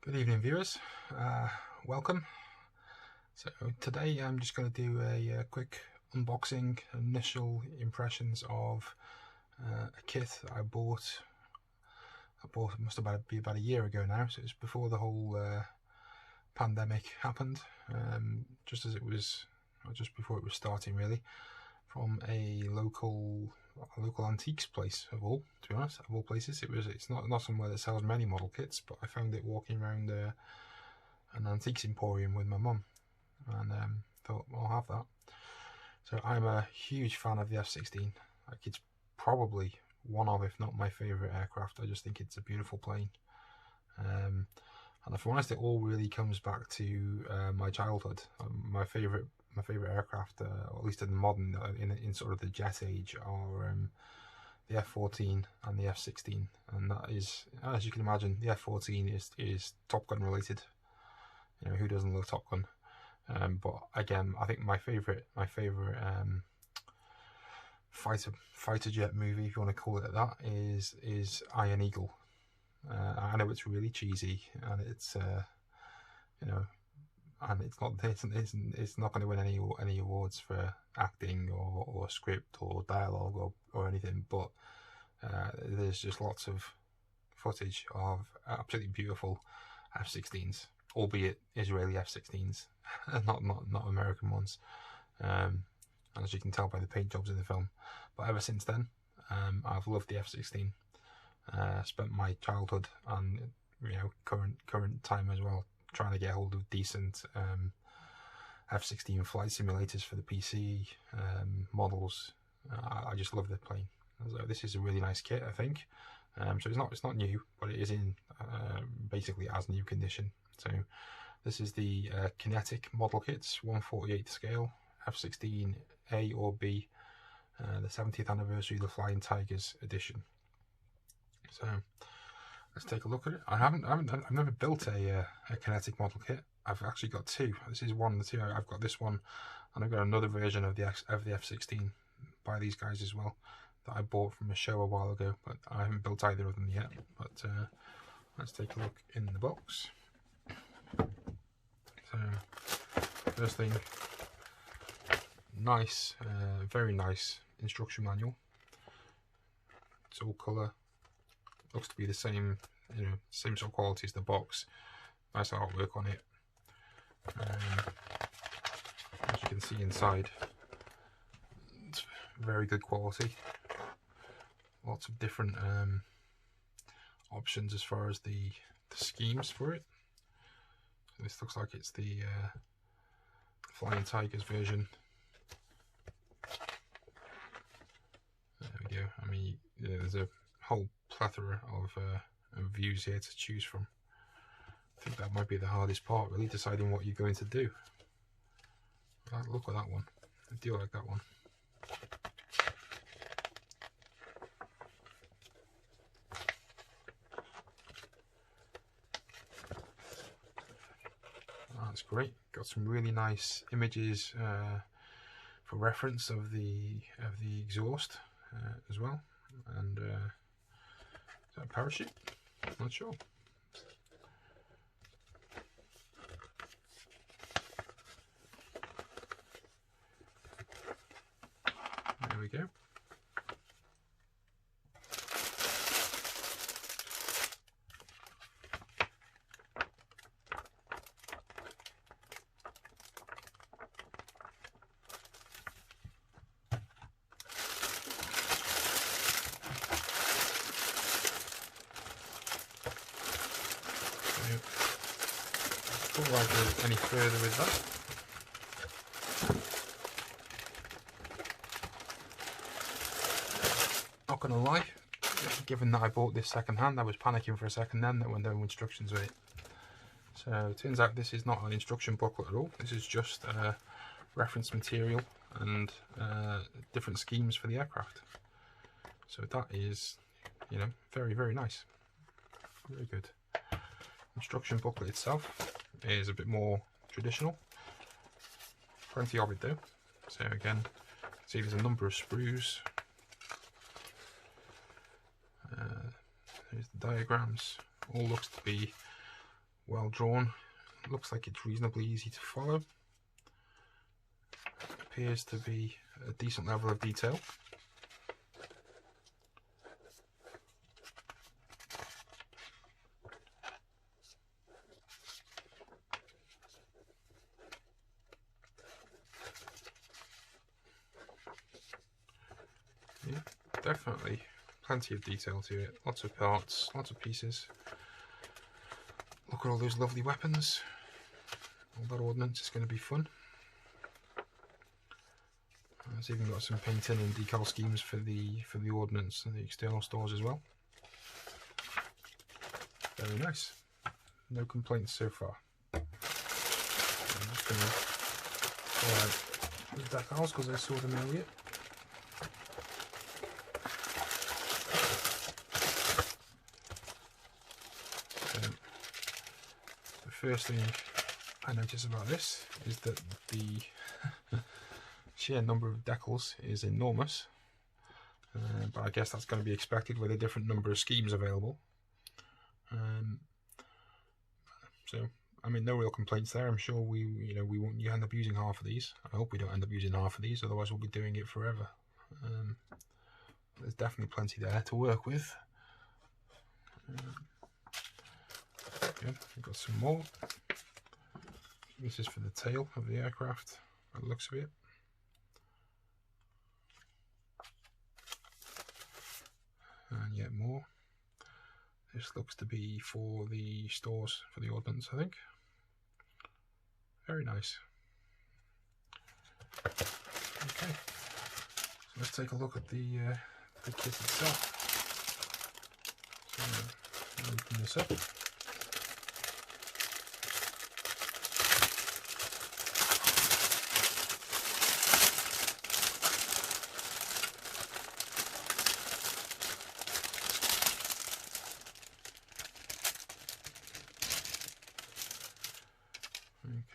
Good evening, viewers. Welcome. So today I'm just going to do a quick unboxing, initial impressions of a kit that I bought. It must have been about a year ago now, so it's before the whole pandemic happened, just before it was starting, really, from a local antiques place to be honest, of all places. It's not somewhere that sells many model kits, but I found it walking around an antiques emporium with my mum, and thought, well, I'll have that. So I'm a huge fan of the F-16. Like, it's probably one of, if not my favourite aircraft. I just think it's a beautiful plane. And if I'm honest, it all really comes back to my childhood. My favourite aircraft, or at least in the modern, in sort of the jet age, are the F-14 and the F-16, and that is, as you can imagine, the F-14 is Top Gun related. You know, who doesn't love Top Gun? But again, I think my favourite fighter jet movie, if you want to call it that, is Iron Eagle. I know it's really cheesy, and it's you know, and it's not going to win any awards for acting or script or dialogue or anything, but there's just lots of footage of absolutely beautiful F-16s, albeit Israeli F-16s, not American ones, as you can tell by the paint jobs in the film. But ever since then, I've loved the F-16. Spent my childhood and current time as well trying to get hold of decent F-16 flight simulators for the PC models. I just love the plane. So this is a really nice kit, I think. So it's not new, but it is in basically as new condition. So this is the Kinetic Model Kits 1/48 scale F-16 A or B, the 70th anniversary of the Flying Tigers edition. So let's take a look at it. I've never built a Kinetic model kit. I've actually got two. This is one of the two. I've got this one, and I've got another version of the F-16 by these guys as well that I bought from a show a while ago, but I haven't built either of them yet. But let's take a look in the box. So first thing, nice, very nice instruction manual. It's all colour. Looks to be the same, same sort of quality as the box. Nice artwork on it. As you can see inside, it's very good quality. Lots of different options as far as the schemes for it. So this looks like it's the Flying Tigers version. There we go. I mean, there's a whole plethora of views here to choose from. I think that might be the hardest part, really, deciding what you're going to do. Look at that one. I do like that one. That's great. Got some really nice images for reference of the exhaust as well, and is that a parachute? I'm not sure. There we go. Before I go any further with that, not gonna lie, given that I bought this second hand, I was panicking for a second then that when there were instructions with it. So it turns out this is not an instruction booklet at all. This is just reference material and different schemes for the aircraft. So that is, very, very nice. Very good. Instruction booklet itself is a bit more traditional. Plenty of it though. So again, see there's a number of sprues. There's the diagrams. All looks to be well drawn. Looks like it's reasonably easy to follow. Appears to be a decent level of detail. Yeah, definitely plenty of detail to it. Lots of parts, lots of pieces. Look at all those lovely weapons. All that ordnance is going to be fun. It's even got some painting and decal schemes for the ordnance and the external stores as well. Very nice. No complaints so far. I'm just going to pull out the decals because I saw them earlier. So, the first thing I notice about this is that the sheer number of decals is enormous, but I guess that's going to be expected with a different number of schemes available. So I mean, no real complaints there. I'm sure we won't end up using half of these. I hope we don't end up using half of these, otherwise we'll be doing it forever. There's definitely plenty there to work with. Yeah, we've got some more. This is for the tail of the aircraft, by the looks of it. And yet more. This looks to be for the stores for the ordnance, I think. Very nice. Okay, so let's take a look at the kit itself. So, open this up.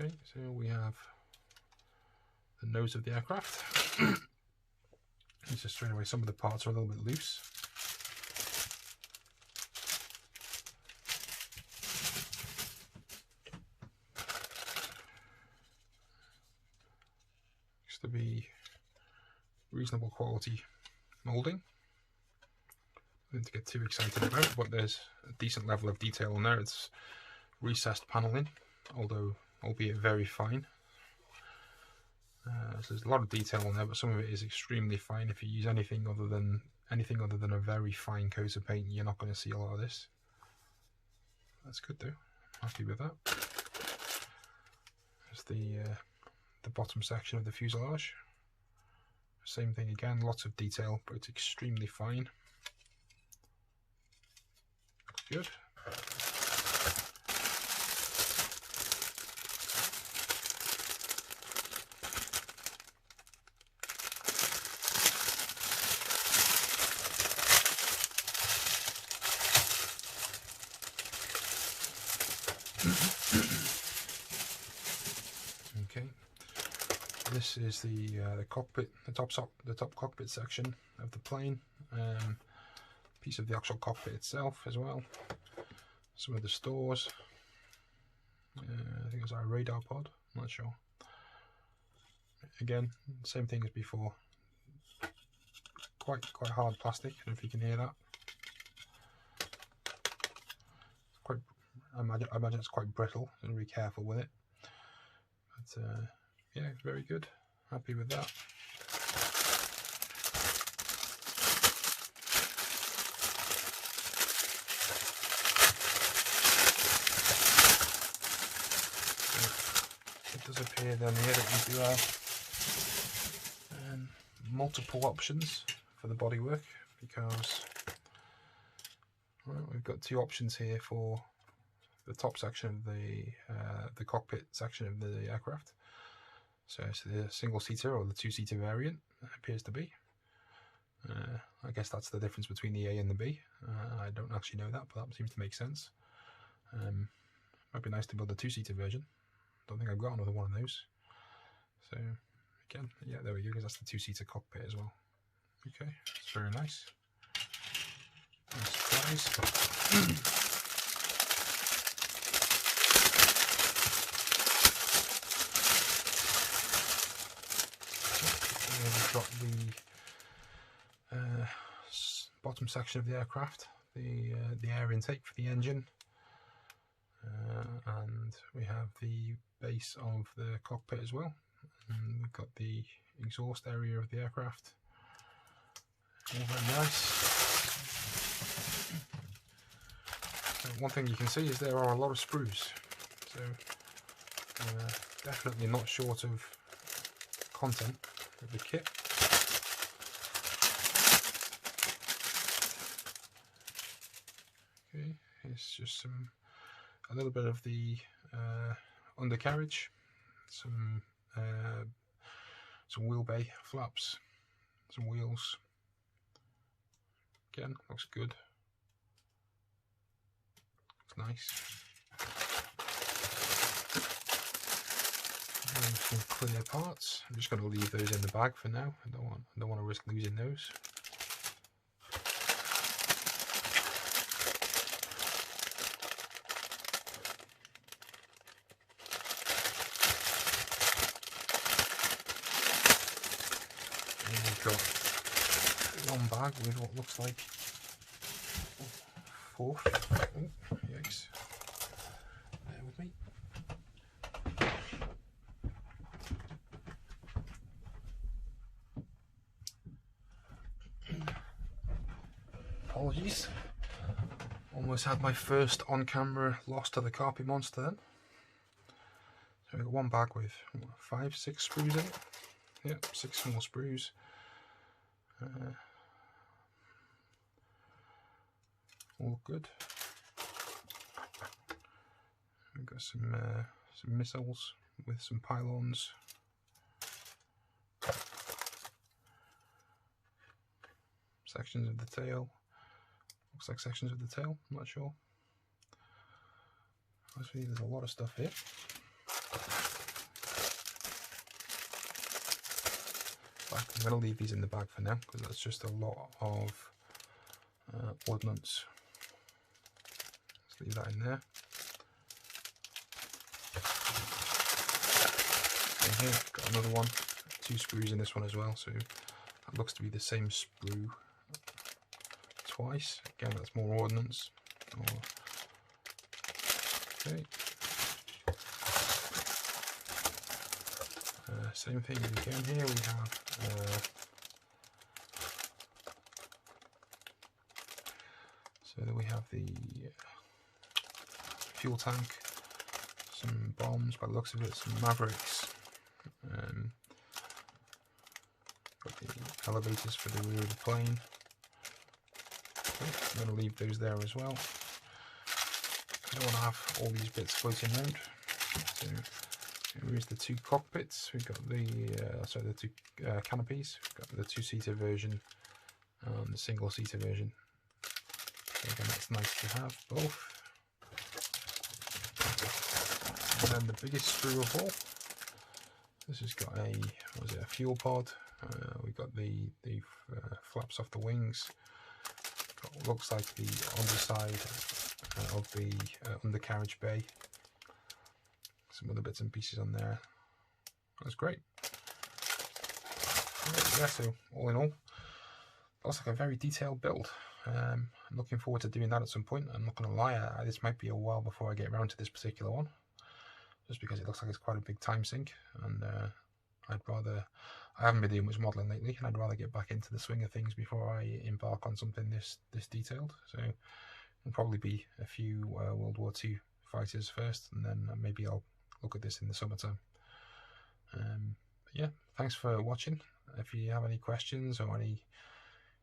Okay, so we have the nose of the aircraft. Let's just straight away, some of the parts are a little bit loose. Looks to be reasonable quality moulding. Nothing to get too excited about, but there's a decent level of detail on there. It's recessed paneling, although albeit very fine. So there's a lot of detail on there, but some of it is extremely fine. If you use anything other than a very fine coat of paint, you're not going to see a lot of this. That's good though. Happy with that. There's the bottom section of the fuselage. Same thing again, lots of detail, but it's extremely fine. Good. Okay, this is the cockpit, the top cockpit section of the plane. Piece of the actual cockpit itself as well. Some of the stores. I think it's our radar pod. I'm not sure. Again, same thing as before. Quite hard plastic. I don't know if you can hear that. I imagine it's quite brittle, and be careful with it. But yeah, very good. Happy with that. So it does appear then here that we do have multiple options for the bodywork, because we've got two options here for the top section of the cockpit section of the aircraft. So it's the single-seater or the two-seater variant, it appears to be. I guess that's the difference between the A and the B. I don't actually know that, but that seems to make sense. Might be nice to build a two-seater version. Don't think I've got another one of those. So again, yeah, there we go, because that's the two-seater cockpit as well. Okay, it's very nice. Nice surprise. we've got the bottom section of the aircraft, the air intake for the engine, and we have the base of the cockpit as well, and we've got the exhaust area of the aircraft. All very nice. One thing you can see is there are a lot of sprues, so definitely not short of content of the kit. Okay, here's just a little bit of the undercarriage, some wheel bay flaps, some wheels. Again, looks good. Looks nice. And some clear parts. I'm just going to leave those in the bag for now. I don't want to risk losing those. And we've got one bag with what looks like 4. Oh, yikes. Bear with me. Apologies. Almost had my first on-camera loss to the carpet monster then. So we've got one bag with 5, 6 sprues in it. Yep, 6 small sprues. All good. We've got some missiles with some pylons. Sections of the tail. Looks like sections of the tail, I'm not sure. Obviously there's a lot of stuff here. I'm going to leave these in the bag for now because that's just a lot of ordnance. Let's leave that in there. And here, got another one, 2 sprues in this one as well, so that looks to be the same sprue twice. Again, that's more ordnance. Okay. Same thing again here, we have so that we have the fuel tank, some bombs by the looks of it, some Mavericks, got the elevators for the rear of the plane. Okay, I'm going to leave those there as well. I don't want to have all these bits floating around. So here's the 2 cockpits. We've got the the 2 canopies. We've got the 2-seater version and the single-seater version. So again, that's nice to have both. And then the biggest sprue of all. This has got a fuel pod. We've got the flaps off the wings. Got what looks like the underside of the undercarriage bay. Some other bits and pieces on there. That's great. Yeah, so all in all, looks like a very detailed build. I'm looking forward to doing that at some point. I'm not going to lie, this might be a while before I get around to this particular one, just because it looks like it's quite a big time sink, and I haven't been doing much modelling lately, and I'd rather get back into the swing of things before I embark on something this detailed. So it'll probably be a few World War II fighters first, and then maybe I'll look at this in the summertime. Yeah, thanks for watching. If you have any questions or any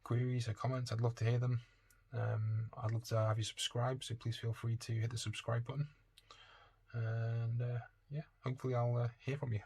queries or comments, I'd love to hear them. I'd love to have you subscribe, so please feel free to hit the subscribe button. And yeah, hopefully I'll hear from you.